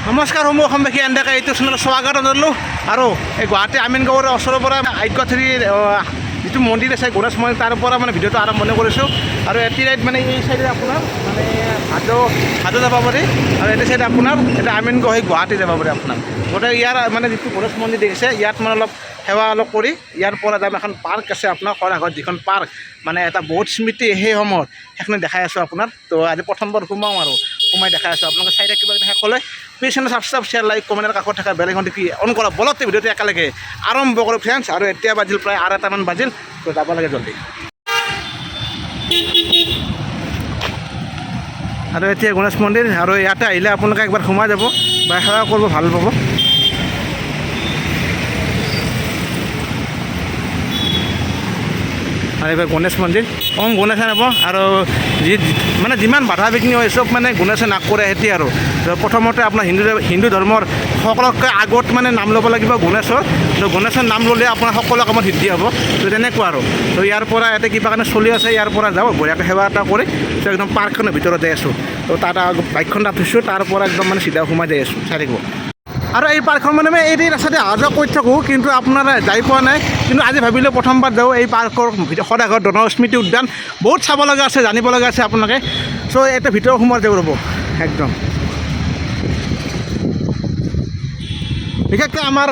নমস্কাৰ সমূহ অসমবাসী এনেকৈ এইটো চেনেলত স্বাগত জনালোঁ আৰু এই গুৱাহাটী আমিনগাঁৱৰ ওচৰৰ পৰা আজ্ঞাথুৰিৰ যিটো মন্দিৰ আছে গণেশ মন্দিৰ তাৰ পৰা মানে ভিডিঅ'টো আৰম্ভণি কৰিছোঁ আৰু এটি ৰাইড মানে এই চাইডে আপোনাৰ মানে হাজো যাব পাৰি আৰু এটি চাইডে আপোনাৰ এটা আমিনগাঁও হৈ গুৱাহাটী যাব পাৰি আপোনাৰ গোটেই ইয়াৰ মানে যিটো গণেশ মন্দিৰ দেখিছে ইয়াত মানে অলপ সেৱা অলপ কৰি ইয়াৰ পৰা যাম এখন পাৰ্ক আছে আপোনাৰ শৰাঘাট যিখন পাৰ্ক মানে এটা বহুত স্মৃতি সেই সময়ত সেইখিনি দেখাই আছোঁ আপোনাৰ তো আজি প্ৰথমবাৰ সোমাওঁ আৰু সোমাই দেখাই আছোঁ আপোনালোকে চাই থাকিব শেষ হ'লে please channel subscribe share like কমেণ্টৰ কাষত থকা বেল আইকনটো কি অন কৰা বলতে ভিডিঅ'টো একেলগে আৰম্ভ কৰোঁ ফ্ৰেণ্ডছ আৰু এতিয়া বাজিল প্ৰায় 8টামান বাজিল তো যাব লাগে জলদি আৰু এতিয়া গণেশ মন্দিৰ আৰু ইয়াতে আহিলে আপোনালোকে একবাৰ সোমাই যাব বা সেৱা কৰিব ভাল পাব আৰু এইবাৰ গণেশ মন্দিৰ গণেশে নাপাব আৰু মানে যিমান বাধা বিঘিনি হয় চব মানে গণেশে নাক কৰে সেতি আৰু প্ৰথমতে আপোনাৰ হিন্দু ধৰ্মৰ সকলোতকৈ আগত মানে নাম ল'ব লাগিব গণেশৰ তো গণেশৰ নাম ল'লে আপোনাৰ সকলো কামত সিদ্ধি হ'ব তো তেনেকুৱা আৰু তো ইয়াৰ পৰা ইয়াতে কিবা কাৰণে চলি আছে ইয়াৰ পৰা যাওঁ বঢ়িয়াকৈ সেৱা এটা কৰি তো একদম পাৰ্কখনৰ ভিতৰত যাই আছোঁ তো তাত বাইকখন ৰাখিছোঁ তাৰ পৰা একদম মানে চিধা সোমাই যাই আছোঁ চাই থাকিব আৰু এই পাৰ্কখন মানে মই এই ৰাস্তাতে অহা যোৱা কৰি থাকোঁ কিন্তু আপোনাৰ যাই পোৱা নাই কিন্তু আজি ভাবিলোঁ প্ৰথমবাৰ যাওঁ এই পাৰ্কৰ শৰাঘাট স্মৃতি উদ্যান বহুত চাব লগা আছে জানিব লগা আছে আপোনালোকে চ' এটা ভিতৰত সোমাই যাব ৰ'ব একদম বিশেষকৈ আমাৰ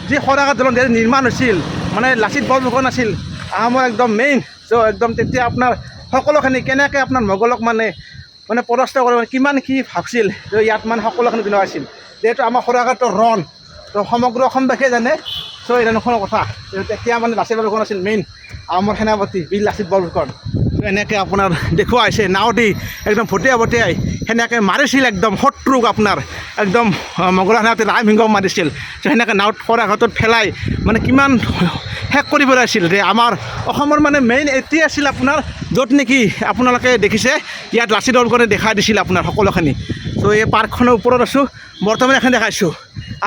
যি শৰাঘাট দলং নিৰ্মাণ হৈছিল মানে লাচিত বৰফুকন আছিল আহোমৰ একদম মেইন চ' একদম তেতিয়া আপোনাৰ সকলোখিনি কেনেকৈ আপোনাৰ মোগলক মানে পৰাস্ত কৰিব কিমান কি ভাবছিল ইয়াত মানে সকলোখিনি বিনোৱা হৈছিল যিহেতু আমাৰ শৰাঘাটৰ ৰণ তো সমগ্ৰ অসমবাসীয়ে জানে চ' এনেকুৱা কথা তেতিয়া মানে লাচিত বৰফুকন আছিল মেইন আহোমৰ সেনাপতি বীৰ লাচিত বৰফুকন এনেকৈ আপোনাৰ দেখুওৱা হৈছে নাও দি একদম ভটিয়াই সেনেকৈ মাৰিছিল একদম শত্ৰুক আপোনাৰ একদম মোগল সেনাপতি ৰামসিংহক মাৰিছিল চ' সেনেকৈ নাৱত শৰাঘাটত পেলাই মানে কিমান শেষ কৰিব লাগিছিল যে আমাৰ অসমৰ মানে মেইন এটি আছিল আপোনাৰ য'ত নেকি আপোনালোকে দেখিছে ইয়াত লাচিত বৰফুকনে দেখাই দিছিল আপোনাৰ সকলোখিনি ত' এই পাৰ্কখনৰ ওপৰত আছোঁ বৰ্তমান এখন দেখাইছোঁ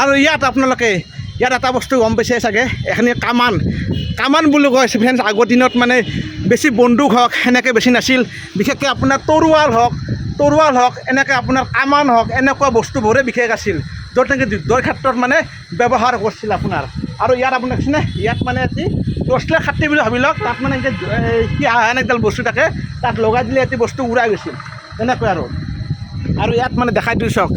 আৰু ইয়াত আপোনালোকে ইয়াত এটা বস্তু গম পাইছে চাগে এখিনি কামান বুলি কয় ফ্ৰেণ্ডছ আগৰ দিনত মানে বেছি বন্দুক হওক সেনেকৈ বেছি নাছিল বিশেষকৈ আপোনাৰ তৰোৱাল হওক এনেকৈ আপোনাৰ কামান হওক এনেকুৱা বস্তুবোৰে বিশেষ আছিল য'ত নেকি যুদ্ধৰ ক্ষেত্ৰত মানে ব্যৱহাৰ কৰিছিল আপোনাৰ আৰু ইয়াত আপোনাৰ দেখিছেনে ইয়াত মানে এটি টৰ্চলাইট খাটি বুলি ভাবি লওক তাত মানে এনেকৈ কি আহেন একডাল বস্তু থাকে তাত লগাই দিলে এটি বস্তু উৰাই গৈছিল তেনেকৈ আৰু ইয়াত মানে দেখাই দিওঁ চাওক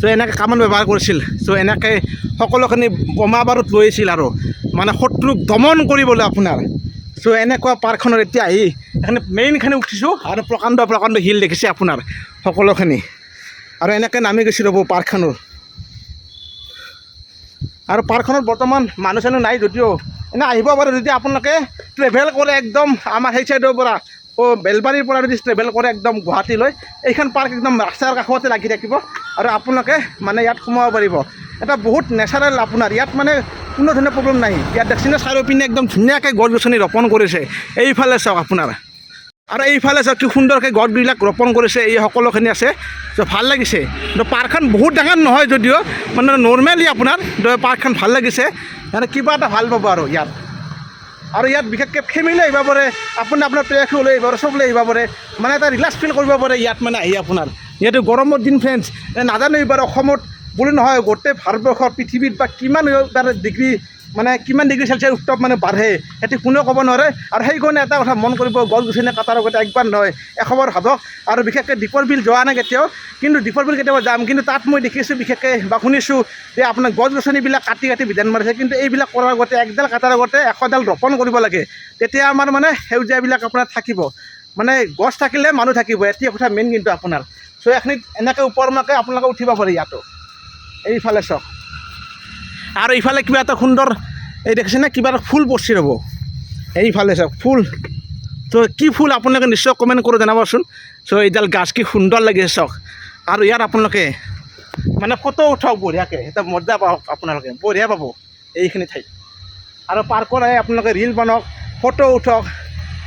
চ' এনেকৈ কামান ব্যৱহাৰ কৰিছিল চ' এনেকৈ সকলোখিনি বোমা বাৰুদ লৈ আছিল আৰু মানে শত্ৰুক দমন কৰিবলৈ আপোনাৰ চ' এনেকুৱা পাৰ্কখনত এতিয়া আহি এখানে মেইনখিনি উঠিছোঁ আৰু প্ৰকাণ্ড শিল দেখিছে আপোনাৰ সকলোখিনি আৰু এনেকৈ নামি গৈছোঁ ৰ'ব পাৰ্কখনৰ আৰু পাৰ্কখনত বৰ্তমান মানুহ চানুহ নাই যদিও এনে আহিব পাৰে যদি আপোনালোকে ট্ৰেভেল কৰে একদম আমাৰ সেই চাইডৰ পৰা বেলবাৰীৰ পৰা যদি ট্ৰেভেল কৰে একদম গুৱাহাটীলৈ এইখন পাৰ্ক একদম ৰাস্তাৰ কাষতে লাগি থাকিব আৰু আপোনালোকে মানে ইয়াত সোমাব পাৰিব এটা বহুত নেচাৰেল আপোনাৰ ইয়াত মানে কোনো ধৰণৰ প্ৰব্লেম নাই ইয়াত দেখিছেনে চাৰিওপিনে একদম ধুনীয়াকৈ গছ গছনি ৰোপণ কৰিছে এইফালে চাওক আপোনাৰ আৰু এইফালে চাওক কি সুন্দৰকৈ গছবিলাক ৰোপণ কৰিছে এই সকলোখিনি আছে ত' ভাল লাগিছে কিন্তু পাৰ্কখন বহুত ডাঙৰ নহয় যদিও মানে নৰ্মেলি আপোনাৰ পাৰ্কখন ভাল লাগিছে মানে কিবা এটা ভাল পাব আৰু ইয়াত বিশেষকৈ ফেমিলি আহিব পাৰে আপোনাৰ প্ৰেয়সী লৈ আহিব পাৰে চব লৈ আহিব পাৰে মানে এটা ৰিলেক্স ফিল কৰিব পাৰে ইয়াত মানে আহি আপোনাৰ যিহেতু গৰমৰ দিন ফ্ৰেণ্ডছ নাজানো এইবাৰ অসমত বুলি নহয় গোটেই ভাৰতবৰ্ষৰ পৃথিৱীত বা কিমান ডিগ্ৰী মানে কিমান ডিগ্ৰী চেলচিয়াছ উত্তাপ মানে বাঢ়ে সেইটো কোনেও ক'ব নোৱাৰে আৰু সেইকাৰণে এটা কথা মন কৰিব গছ গছনি কাটাৰ আগতে একবাৰ নহয় এশবাৰ ভাবক আৰু বিশেষকৈ দীপৰ বিল যোৱা নাই কেতিয়াও কিন্তু দীপৰ বিল কেতিয়াবা যাম কিন্তু তাত মই দেখিছোঁ বিশেষকৈ বা শুনিছোঁ যে আপোনাৰ গছ গছনিবিলাক কাটি বিধান মাৰিছে কিন্তু এইবিলাক কৰাৰ আগতে একডাল কাটাৰ আগতে 100ডাল ৰোপণ কৰিব লাগে তেতিয়া আমাৰ মানে সেউজীয়াবিলাক আপোনাৰ থাকিব মানে গছ থাকিলে মানুহ থাকিব এতিয়া কথা মেইন কিন্তু আপোনাৰ চ' এইখিনিত এনেকৈ ওপৰমাকে আপোনালোকে উঠিব পাৰে ইয়াতো এইফালে চাওক আৰু ইফালে কিবা এটা সুন্দৰ এই দেখিছেনে কিবা এটা ফুল পচি ৰ'ব এইফালে চাওক ফুল তো কি ফুল আপোনালোকে নিশ্চয় কমেণ্ট কৰি জনাবচোন চ' এইডাল গাছ কি সুন্দৰ লাগিছে চাওক আৰু ইয়াত আপোনালোকে মানে ফটো উঠাওক বঢ়িয়াকৈ এটা মজা পাওক আপোনালোকে বঢ়িয়া পাব এইখিনি ঠাইত আৰু পাৰ্কত আহি আপোনালোকে ৰিল বনাওক ফটো উঠক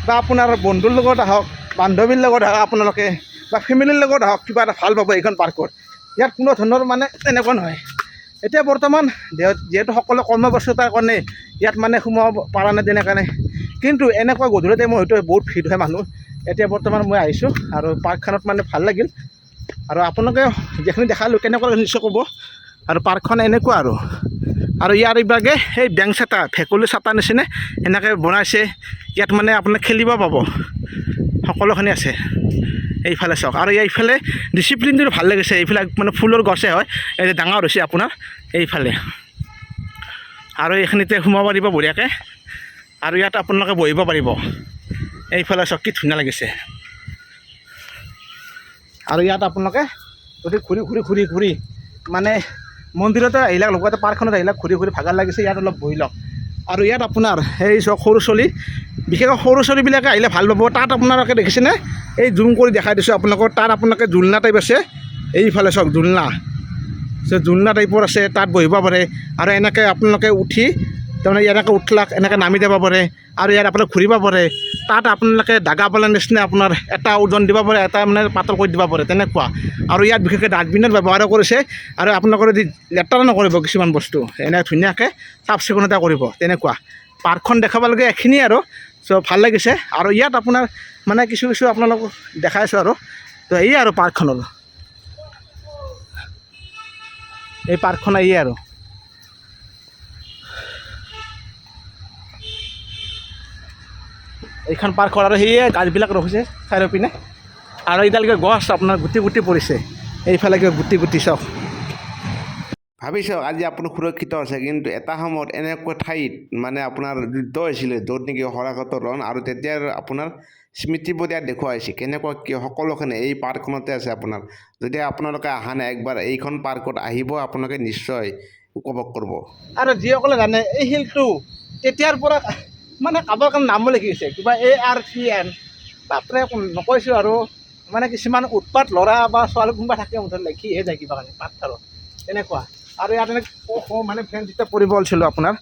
বা আপোনাৰ বন্ধুৰ লগত আহক বান্ধৱীৰ লগত আহক আপোনালোকে বা ফেমিলিৰ লগত আহক কিবা এটা ভাল পাব এইখন পাৰ্কত ইয়াত কোনো ধৰণৰ মানে তেনেকুৱা নহয় এতিয়া বৰ্তমান যিহেতু সকলো কৰ্মব্যস্ততাৰ কাৰণে ইয়াত মানে সোমাব পৰা নাই তেনেকৈ কিন্তু এনেকুৱা গধূলি টাইমত হয়তো বহুত ভিৰ হয় মানুহ এতিয়া বৰ্তমান মই আহিছোঁ আৰু পাৰ্কখনত মানে ভাল লাগিল আৰু আপোনালোকে যিখিনি দেখালোঁ কেনেকুৱা নিশ্চয় ক'ব আৰু পাৰ্কখন এনেকুৱা আৰু ইয়াৰ ইভাগে এই বেং চাটা ভেকুলী চাটা নিচিনা এনেকৈ বনাইছে ইয়াত মানে আপোনাক খেলিব পাব সকলোখিনি আছে এইফালে চাওক আৰু এইফালে ডিচিপ্লিনটো ভাল লাগিছে এইফালে মানে ফুলৰ গছে হয় এই যে ডাঙৰ হৈছে আপোনাৰ এইফালে আৰু এইখিনিতে সোমাব পাৰিব বঢ়িয়াকৈ আৰু ইয়াত আপোনালোকে বহিব পাৰিব এইফালে চাওক কি ধুনীয়া লাগিছে আৰু ইয়াত আপোনালোকে যদি ঘূৰি মানে মন্দিৰতে আহিলাক লগতে পাৰ্কখনত আহিলাক ঘূৰি ভাগৰ লাগিছে ইয়াত অলপ বহি লওক আৰু ইয়াত আপোনাৰ এই চাওক সৰু ছোৱালী বিশেষকৈ সৰু ছোৱালীবিলাকে আহিলে ভাল পাব তাত আপোনালোকে দেখিছেনে এই জুম কৰি দেখাই দিছোঁ আপোনালোকৰ তাত আপোনালোকে জুলনা টাইপ আছে এইফালে চাওক জুলনা টাইপৰ আছে তাত বহিব পাৰে আৰু এনেকৈ আপোনালোকে উঠি তাৰমানে এনেকৈ উঠলাক এনেকৈ নামি যাব পাৰে আৰু ইয়াত আপোনালোকে ঘূৰিব পাৰে তাত আপোনালোকে দাগা পালাৰ নিচিনা আপোনাৰ এটা ওজন দিব পাৰে এটা মানে পাতল কৰি দিব পাৰে তেনেকুৱা আৰু ইয়াত বিশেষকৈ ডাষ্টবিনত ব্যৱহাৰ কৰিছে আৰু আপোনালোকৰ যদি লেতেৰা নকৰিব কিছুমান বস্তু এনেকৈ ধুনীয়াকৈ চাফ চিকুণতা কৰিব তেনেকুৱা পাৰ্কখন দেখাব লাগে এইখিনিয়ে আৰু চ' ভাল লাগিছে আৰু ইয়াত আপোনাৰ মানে কিছু আপোনালোকক দেখাইছোঁ আৰু তো এই আৰু পাৰ্কখনৰ এই পাৰ্কখন এই আৰু এইখন পাৰ্কত আৰু সেয়ে গাছবিলাক ৰখিছে চাৰিও পিনে আৰু এতিয়ালৈকে গছ আপোনাৰ গুটি পৰিছে এইফালে গুটি চাওক ভাবি চাওক আজি আপুনি সুৰক্ষিত আছে কিন্তু এটা সময়ত এনেকুৱা ঠাইত মানে আপোনাৰ যুদ্ধ হৈছিলে য'ত নেকি শৰাঘাটৰ ৰণ আৰু তেতিয়াৰ আপোনাৰ স্মৃতিবোৰ ইয়াত দেখুওৱা হৈছে কেনেকুৱা কি সকলোখিনি এই পাৰ্কখনতে আছে আপোনাৰ যদি আপোনালোকে অহা নাই একবাৰ এইখন পাৰ্কত আহিব আপোনালোকে নিশ্চয় উপভোগ কৰিব আৰু যিসকলে জানে এই শিলটো তেতিয়াৰ পৰা মানে কাৰোবাৰ কাৰণে নামো লিখিছে কিবা ARCN বাপৰে নকৈছোঁ আৰু মানে কিছুমান উৎপাত ল'ৰা বা ছোৱালী কোনোবা থাকে মুঠত লিখিহে যায় কিবা কাৰণে পাথৰত তেনেকুৱা আৰু ইয়াত মানে ফ্ৰেণ্ড যেতিয়া পৰিব ওলাইছিলোঁ আপোনাৰ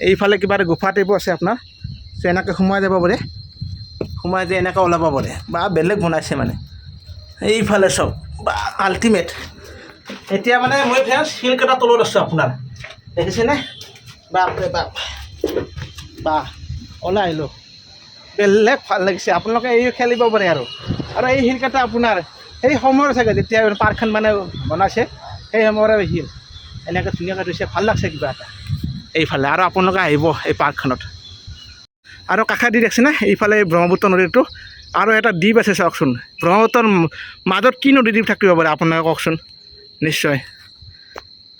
এইফালে কিবা এটা গুফা টাইপো আছে আপোনাৰ চ' এনেকৈ সোমাই যাব পাৰে সোমাই যায় এনেকৈ ওলাব পাৰে বা বেলেগ বনাইছে মানে এইফালে চব বা আল্টিমেট এতিয়া মানে মই ফ্ৰেণ্ডছ শিলকেইটা তলত আছোঁ আপোনাৰ দেখিছেনে বাপৰে বা ওলাই আহিলোঁ বেলেগ ভাল লাগিছে আপোনালোকে এই খেলিব পাৰে আৰু এই শিলকেইটা আপোনাৰ সেই সময়ৰ চাগে যেতিয়া পাৰ্কখন মানে বনাইছে সেই সময়ৰে শিল এনেকৈ ধুনীয়াকৈ থৈছে ভাল লাগছে কিবা এটা এইফালে আৰু আপোনালোকে আহিব এই পাৰ্কখনত আৰু কাষেদি দেখিছেনে এইফালে ব্ৰহ্মপুত্ৰ নদীটো আৰু এটা দ্বীপ আছে চাওকচোন ব্ৰহ্মপুত্ৰৰ মাজত কি নদী দ্বীপ থাকিব পাৰে আপোনালোকে কওকচোন নিশ্চয়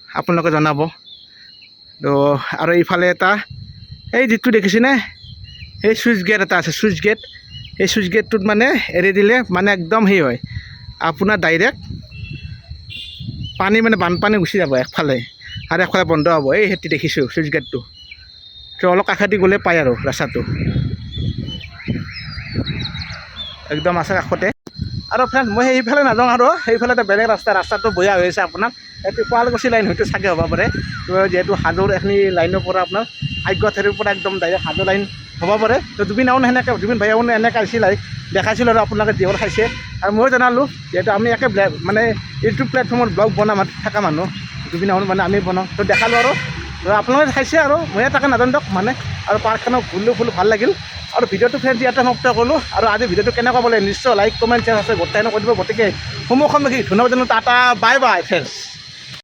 আপোনালোকে জনাব তো আৰু এইফালে এটা এই যিটো দেখিছেনে এই চুইচ গেট এটা আছে চুইচ গেট এই চুইচ গেটটোত মানে এৰি দিলে মানে একদম সেই হয় আপোনাৰ ডাইৰেক্ট পানী মানে বানপানী গুচি যাব একফালে আৰু একফালে বন্ধ হ'ব এই সেইটো দেখিছোঁ চুইচ গেটটো তো অলপ কাষেদি গ'লে পায় আৰু ৰাস্তাটো একদম আছে কাষতে আৰু ফ্ৰেণ্ড মই সেইফালে নাযাওঁ আৰু সেইফালে এটা বেলেগ ৰাস্তাটো বেয়া হৈ আছে আপোনাৰ এইটো শুৱালকুছি লাইন হয়তো চাগে হ'ব পাৰে তো যিহেতু হাজোৰ এইখিনি লাইনৰ পৰা আপোনাৰ আগ্যথাৰিৰ পৰা একদম ডাইৰেক্ট হাজো লাইন হ'ব পাৰে তো জুবিন ভাই এনেকৈ আহিছিল দেখাইছিলোঁ আৰু আপোনালোকে যিসকল খাইছে আৰু ময়ো জনালোঁ যিহেতু আমি একে মানে ইউটিউব প্লেটফৰ্মত ব্লগ বনাম থকা মানুহ জুবিন মানে আমি বনাওঁ তো দেখালোঁ আৰু আপোনালোকে খাইছে আৰু ময়ে তাকে নাজানো দিয়ক মানে আৰু পাৰ্কখনত ঘূৰিলোঁ ভাল লাগিল আৰু ভিডিঅ'টো ফ্ৰেণ্ড ইয়াতে সমাপ্ত কৰিলোঁ আৰু আজি ভিডিঅ'টো কেনেকুৱা পালে নিশ্চয় লাইক কমেণ্ট শ্বেয়াৰ আছে গোটেই কৰি দিব গতিকে সময় ধন্যবাদ টাটা বাই ফ্ৰেণ্ডছ